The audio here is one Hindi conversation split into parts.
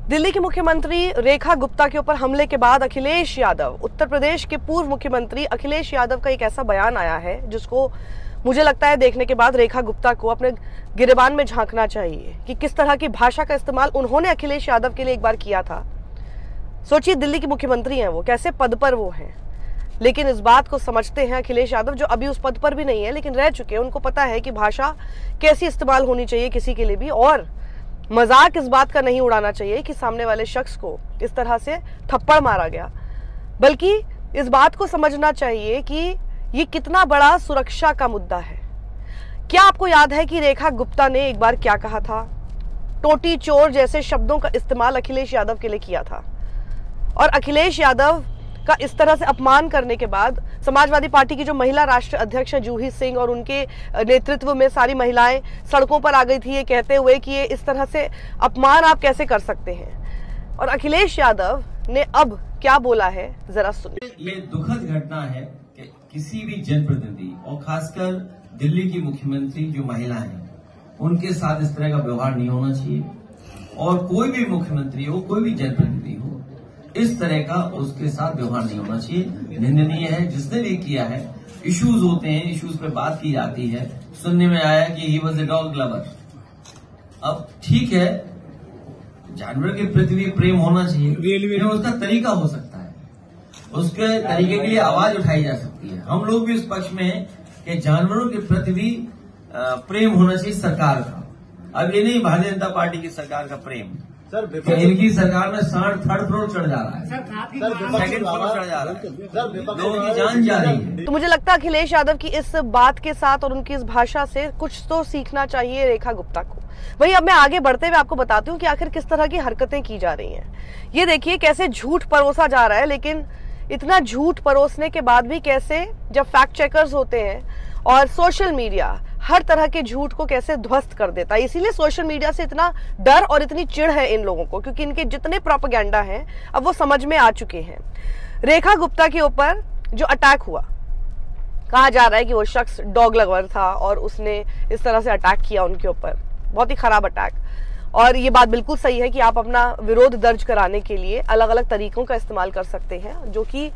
दिल्ली की मुख्यमंत्री रेखा गुप्ता के ऊपर हमले के बाद अखिलेश यादव, उत्तर प्रदेश के पूर्व मुख्यमंत्री अखिलेश यादव का एक ऐसा बयान आया है जिसको मुझे लगता है देखने के बाद रेखा गुप्ता को अपने गिरेबान में झांकना चाहिए कि किस तरह की भाषा का इस्तेमाल उन्होंने अखिलेश यादव के लिए एक बार किया था। सोचिए, दिल्ली की मुख्यमंत्री हैं वो, कैसे पद पर वो हैं, लेकिन इस बात को समझते हैं अखिलेश यादव जो अभी उस पद पर भी नहीं है लेकिन रह चुके हैं। उनको पता है कि भाषा कैसी इस्तेमाल होनी चाहिए किसी के लिए भी, और मजाक इस बात का नहीं उड़ाना चाहिए कि सामने वाले शख्स को इस तरह से थप्पड़ मारा गया, बल्कि इस बात को समझना चाहिए कि ये कितना बड़ा सुरक्षा का मुद्दा है। क्या आपको याद है कि रेखा गुप्ता ने एक बार क्या कहा था? टोटी चोर जैसे शब्दों का इस्तेमाल अखिलेश यादव के लिए किया था, और अखिलेश यादव का इस तरह से अपमान करने के बाद समाजवादी पार्टी की जो महिला राष्ट्रीय अध्यक्ष है जूही सिंह और उनके नेतृत्व में सारी महिलाएं सड़कों पर आ गई थी ये कहते हुए कि ये इस तरह से अपमान आप कैसे कर सकते हैं। और अखिलेश यादव ने अब क्या बोला है जरा सुनिए। ये दुखद घटना है कि किसी भी जनप्रतिनिधि और खासकर दिल्ली की मुख्यमंत्री जो महिला है उनके साथ इस तरह का व्यवहार नहीं होना चाहिए, और कोई भी मुख्यमंत्री हो, कोई भी जनप्रतिनिधि हो, इस तरह का उसके साथ व्यवहार नहीं होना चाहिए। निंदनीय है। जिसने भी किया है, इश्यूज होते हैं, इश्यूज पे बात की जाती है। सुनने में आया कि he was a dog lover. अब ठीक है, जानवर के प्रति भी प्रेम होना चाहिए, लेकिन उसका तरीका हो सकता है, उसके तरीके के लिए आवाज उठाई जा सकती है। हम लोग भी इस पक्ष में हैं कि जानवरों के प्रति भी प्रेम होना चाहिए सरकार का। अब ये नहीं भारतीय जनता पार्टी की सरकार का प्रेम, इनकी सरकार में सांड थर्ड फ्लोर चढ़ जा रहा है, सेकंड फ्लोर चढ़ जा रहा है, लोगों की जान जा रही है। तो मुझे लगता है अखिलेश यादव की इस बात के साथ और उनकी इस भाषा से कुछ तो सीखना चाहिए रेखा गुप्ता को। वही अब मैं आगे बढ़ते हुए आपको बताती हूँ कि आखिर किस तरह की हरकतें की जा रही हैं। ये देखिए कैसे झूठ परोसा जा रहा है, लेकिन इतना झूठ परोसने के बाद भी कैसे जब फैक्ट चेकर्स होते हैं और सोशल मीडिया हर तरह के झूठ को कैसे ध्वस्त कर देता है। इसीलिए सोशल मीडिया से इतना डर और इतनी चिढ़ है इन लोगों को, क्योंकि इनके जितने प्रोपेगेंडा हैं अब वो समझ में आ चुके हैं। रेखा गुप्ता के ऊपर जो अटैक हुआ, कहा जा रहा है कि वो शख्स डॉग लवर था और उसने इस तरह से अटैक किया उनके ऊपर, बहुत ही खराब अटैक। और ये बात बिल्कुल सही है कि आप अपना विरोध दर्ज कराने के लिए अलग अलग तरीकों का इस्तेमाल कर सकते हैं जो कि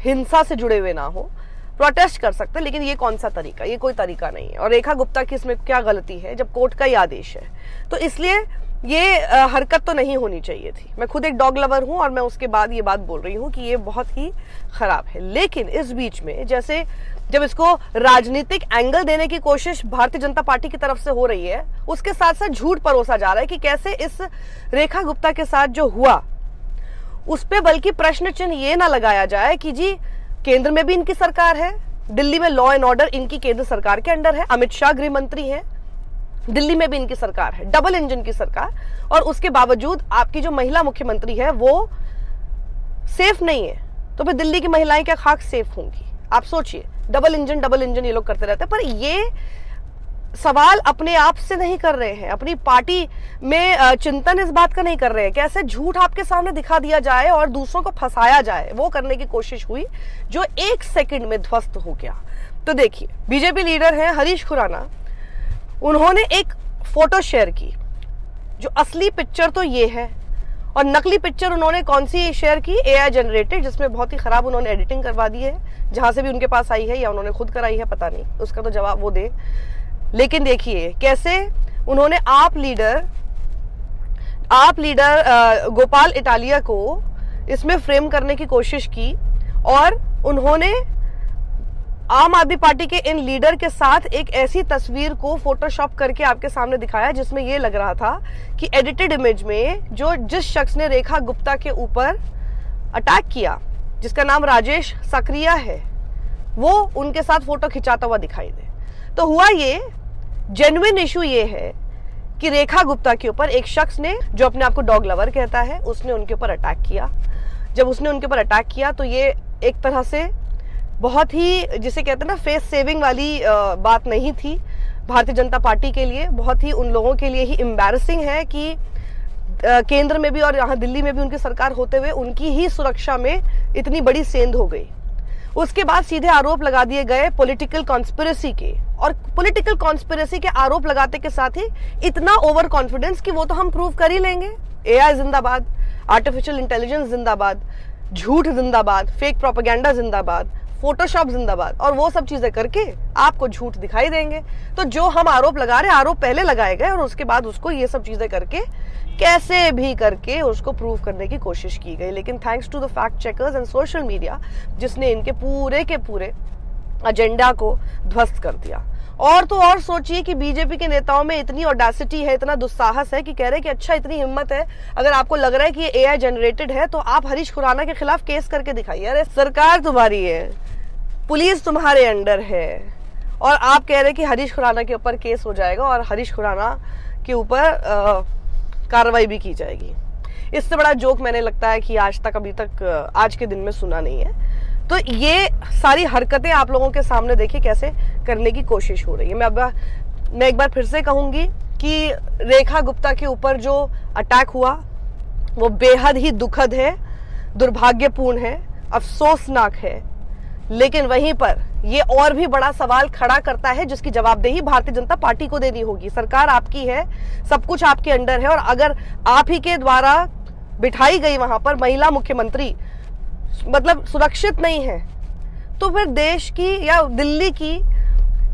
हिंसा से जुड़े हुए ना हो, प्रोटेस्ट कर सकते हैं, लेकिन ये कौन सा तरीका? ये कोई तरीका नहीं है। और रेखा गुप्ता की इसमें क्या गलती है जब कोर्ट का ही आदेश है? तो इसलिए ये हरकत तो नहीं होनी चाहिए थी। मैं खुद एक डॉग लवर हूं और मैं उसके बाद ये बात बोल रही हूं कि ये बहुत ही खराब है। लेकिन इस बीच में जैसे जब इसको राजनीतिक एंगल देने की कोशिश भारतीय जनता पार्टी की तरफ से हो रही है, उसके साथ साथ झूठ परोसा जा रहा है कि कैसे इस रेखा गुप्ता के साथ जो हुआ उस पर बल्कि प्रश्न चिन्ह ये ना लगाया जाए कि जी केंद्र में भी इनकी सरकार है, दिल्ली में लॉ एंड ऑर्डर इनकी केंद्र सरकार के अंडर है, अमित शाह गृह मंत्री हैं, दिल्ली में भी इनकी सरकार है, डबल इंजन की सरकार, और उसके बावजूद आपकी जो महिला मुख्यमंत्री है वो सेफ नहीं है। तो फिर दिल्ली की महिलाएं क्या खाक सेफ होंगी? आप सोचिए, डबल इंजन ये लोग करते रहते हैं। पर ये सवाल अपने आप से नहीं कर रहे हैं, अपनी पार्टी में चिंतन इस बात का नहीं कर रहे हैं कैसे झूठ आपके सामने दिखा दिया जाए और दूसरों को फंसाया जाए, वो करने की कोशिश हुई जो एक सेकंड में ध्वस्त हो गया। तो देखिए, बीजेपी लीडर हैं हरीश खुराना, उन्होंने एक फोटो शेयर की, जो असली पिक्चर तो ये है और नकली पिक्चर उन्होंने कौन सी शेयर की? AI जनरेटेड, जिसमें बहुत ही खराब उन्होंने एडिटिंग करवा दी है, जहां से भी उनके पास आई है या उन्होंने खुद कराई है पता नहीं, उसका तो जवाब वो दे। लेकिन देखिए कैसे उन्होंने आप लीडर गोपाल इटालिया को इसमें फ्रेम करने की कोशिश की, और उन्होंने आम आदमी पार्टी के इन लीडर के साथ एक ऐसी तस्वीर को फोटोशॉप करके आपके सामने दिखाया जिसमें यह लग रहा था कि एडिटेड इमेज में जिस शख्स ने रेखा गुप्ता के ऊपर अटैक किया, जिसका नाम राजेश सक्रिया है, वो उनके साथ फोटो खिंचाता हुआ दिखाई दे। तो हुआ ये, जेन्युइन इशू ये है कि रेखा गुप्ता के ऊपर एक शख्स ने, जो अपने आप को डॉग लवर कहता है, उसने उनके ऊपर अटैक किया। जब उसने उनके ऊपर अटैक किया तो ये एक तरह से बहुत ही, जिसे कहते हैं ना, फेस सेविंग वाली बात नहीं थी भारतीय जनता पार्टी के लिए, बहुत ही उन लोगों के लिए ही एम्बैरेसिंग है कि केंद्र में भी और यहाँ दिल्ली में भी उनकी सरकार होते हुए उनकी ही सुरक्षा में इतनी बड़ी सेंध हो गई। उसके बाद सीधे आरोप लगा दिए गए पॉलिटिकल कॉन्स्पिरेसी के, और पॉलिटिकल कॉन्स्पिरेसी के आरोप लगाते के साथ ही इतना ओवर कॉन्फिडेंस कि वो तो हम प्रूव कर ही लेंगे, एआई जिंदाबाद, आर्टिफिशियल इंटेलिजेंस जिंदाबाद, झूठ जिंदाबाद, फेक प्रोपेगेंडा जिंदाबाद, फोटोशॉप जिंदाबाद, और वो सब चीजें करके आपको झूठ दिखाई देंगे। तो जो हम आरोप लगा रहे हैं, आरोप पहले लगाए गए और उसके बाद उसको ये सब चीजें करके कैसे भी करके उसको प्रूव करने की कोशिश की गई। लेकिन thanks to the fact checkers and social media, जिसने इनके पूरे के पूरे एजेंडा को ध्वस्त कर दिया। और तो और सोचिए कि बीजेपी के नेताओं में इतनी ऑडेसिटी है, इतना दुस्साहस है कि कह रहे हैं कि अच्छा इतनी हिम्मत है, अगर आपको लग रहा है कि ये एआई जनरेटेड है तो आप हरीश खुराना के खिलाफ केस करके दिखाइए। अरे सरकार तुम्हारी है, पुलिस तुम्हारे अंडर है, और आप कह रहे हैं कि हरीश खुराना के ऊपर केस हो जाएगा और हरीश खुराना के ऊपर कार्रवाई भी की जाएगी। इससे बड़ा जोक मैंने लगता है कि आज तक अभी तक आज के दिन में सुना नहीं है। तो ये सारी हरकतें आप लोगों के सामने देखिए कैसे करने की कोशिश हो रही है। मैं एक बार फिर से कहूंगी कि रेखा गुप्ता के ऊपर जो अटैक हुआ वो बेहद ही दुखद है, दुर्भाग्यपूर्ण है, अफसोसनाक है। लेकिन वहीं पर ये और भी बड़ा सवाल खड़ा करता है जिसकी जवाबदेही भारतीय जनता पार्टी को देनी होगी। सरकार आपकी है, सब कुछ आपके अंडर है, और अगर आप ही के द्वारा बिठाई गई वहां पर महिला मुख्यमंत्री मतलब सुरक्षित नहीं है, तो फिर देश की या दिल्ली की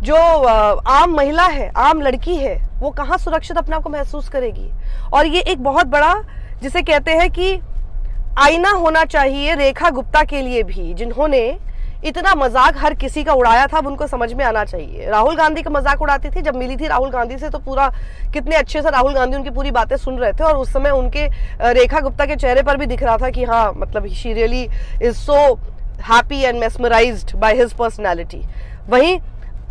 जो आम महिला है, आम लड़की है, वो कहां सुरक्षित अपने आप को महसूस करेगी। और ये एक बहुत बड़ा, जिसे कहते हैं कि आईना होना चाहिए रेखा गुप्ता के लिए भी, जिन्होंने इतना मजाक हर किसी का उड़ाया था। अब उनको समझ में आना चाहिए। राहुल गांधी का मजाक उड़ाती थी, जब मिली थी राहुल गांधी से तो पूरा कितने अच्छे से राहुल गांधी उनकी पूरी बातें सुन रहे थे, और उस समय उनके रेखा गुप्ता के चेहरे पर भी दिख रहा था कि हाँ, मतलब she really is so happy and mesmerised by his personality. वहीं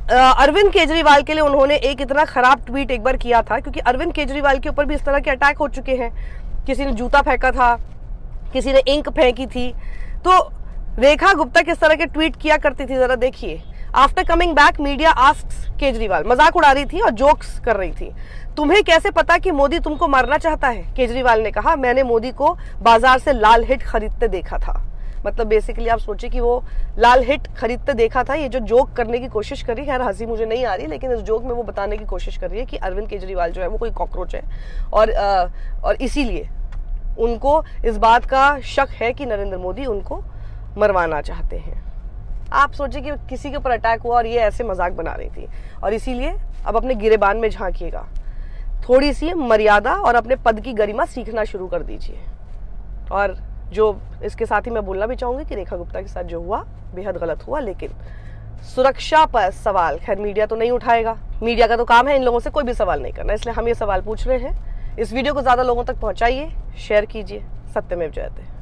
अरविंद केजरीवाल के लिए उन्होंने एक इतना खराब ट्वीट एक बार किया था, क्योंकि अरविंद केजरीवाल के ऊपर भी इस तरह के अटैक हो चुके हैं। किसी ने जूता फेंका था, किसी ने इंक फेंकी थी। तो रेखा गुप्ता किस तरह के ट्वीट किया करती थी, जरा देखिए। After coming back media asks Kejriwal, मजाक उड़ा रही थी और जोक्स कर रही थी। तुम्हें कैसे पता कि मोदी तुमको मारना चाहता है? केजरीवाल ने कहा, मैंने मोदी को बाजार से लाल हिट खरीदते देखा था। मतलब बेसिकली आप सोचिए कि वो लाल हिट खरीदते देखा था। ये जो जोक करने की कोशिश कर रही है, हंसी मुझे नहीं आ रही, लेकिन इस जोक में वो बताने की कोशिश कर रही है कि अरविंद केजरीवाल जो है वो कोई कॉकरोच है, और इसीलिए उनको इस बात का शक है कि नरेंद्र मोदी उनको मरवाना चाहते हैं। आप सोचिए कि किसी के ऊपर अटैक हुआ और ये ऐसे मजाक बना रही थी, और इसीलिए अब अपने गिरेबान में झांकिएगा, थोड़ी सी मर्यादा और अपने पद की गरिमा सीखना शुरू कर दीजिए। और जो इसके साथ ही मैं बोलना भी चाहूंगी कि रेखा गुप्ता के साथ जो हुआ बेहद गलत हुआ, लेकिन सुरक्षा पर सवाल खैर मीडिया तो नहीं उठाएगा। मीडिया का तो काम है इन लोगों से कोई भी सवाल नहीं करना, इसलिए हम ये सवाल पूछ रहे हैं। इस वीडियो को ज्यादा लोगों तक पहुंचाइए, शेयर कीजिए। सत्यमेव जयते।